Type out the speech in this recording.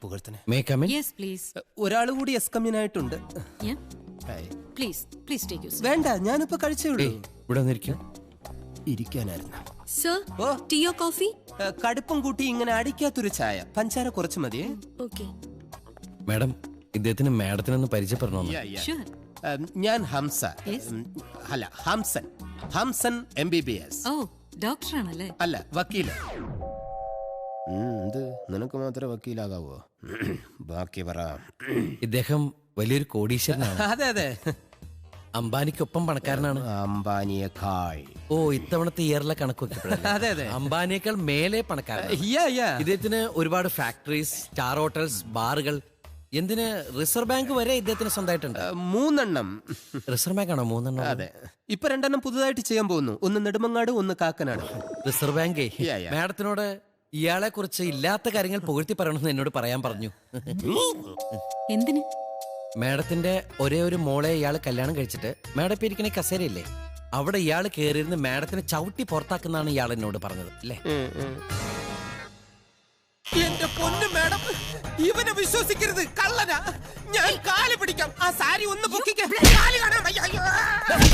പുകഴ്ത്തനെ. May come in? Yes, please. ഒരാൾ കൂടി എസ്കമ്മിനായിട്ടുണ്ട്. Yeah. Please take your seat. വേണ്ട, ഞാനിപ്പോ കഴിച്ചേ ഉള്ളൂ. ഇവിടെ വന്നിരിക്കും. ഇരിക്കാനായിരുന്നു. Sir, tea or coffee? കടുപ്പം കൂട്ടി ഇങ്ങനെ അടിക്കാത്തൊരു ചായ, പഞ്ചാര കുറച്ച് മതിയേ. Okay. മാഡം, ഇദ്ദേഹത്തിന് മാഡത്തിനൊന്ന് പരിചയപ്പെടണോ? Sure. ഞാൻ ഹംസ. Yes. അല്ല, ഹംസൻ MBBS. Oh, doctor ആണല്ലേ? അല്ല, വക്കീല്. നിനക്ക് മാത്രമേ വക്കീലാകാവോ? ബാക്കി പറ. ഇദ്ദേഹം വലിയൊരു കോടീശ്വരനാണ്. അതെ. അംബാനിക്കൊപ്പം പണക്കാരനാണ്. അംബാനിയേക്കാൾ. ഓ, ഇത്തവണത്തെ ഇയറിലെ കണക്ക് വെക്കപ്പെടല്ലേ? അതെ. അംബാനിയേക്കാൾ മേലെ പണക്കാരനാണ്. ഇദ്ദേഹത്തിന് ഒരുപാട് ഫാക്ടറീസ്, സ്റ്റാർ ഹോട്ടൽസ്, ബാറുകൾ, എന്തിന് റിസർവ് ബാങ്ക് വരെ ഇദ്ദേഹത്തിന് സ്വന്തമായിട്ടുണ്ട്. 3 റിസർവ് ബാങ്ക് ആണോ 3? അതെ. ഇപ്പൊ 2 പുതുതായിട്ട് ചെയ്യാൻ പോകുന്നു. ഒന്ന് നെടുമങ്ങാട്, ഒന്ന് കാക്കനാട്. റിസർവ് ബാങ്കേ മാഡത്തിനോട് ഇയാളെ കുറിച്ച് ഇല്ലാത്ത കാര്യങ്ങൾ പുകഴ്ത്തി പറയണമെന്ന് എന്നോട് പറയാൻ പറഞ്ഞു. എന്തിന്? മാഡത്തിന്റെ ഒരേ ഒരു മോളെ ഇയാൾ കല്യാണം കഴിച്ചിട്ട് മാഡം ഇപ്പൊ ഇരിക്കണ കസേരയില്ലേ, അവിടെ ഇയാൾ കയറിയിരുന്ന് മാഡത്തിനെ ചവിട്ടി പുറത്താക്കുന്നാണ് ഇയാൾ എന്നോട് പറഞ്ഞത് അല്ലേ? എന്റെ പൊന്നു മാഡം, ഇവനെ വിശ്വസിക്കരുത്, കള്ളനാ. ഞാൻ കാല് പിടിക്കാം. ആ സാരി ഒന്ന് പൊക്കിക്കാൻ.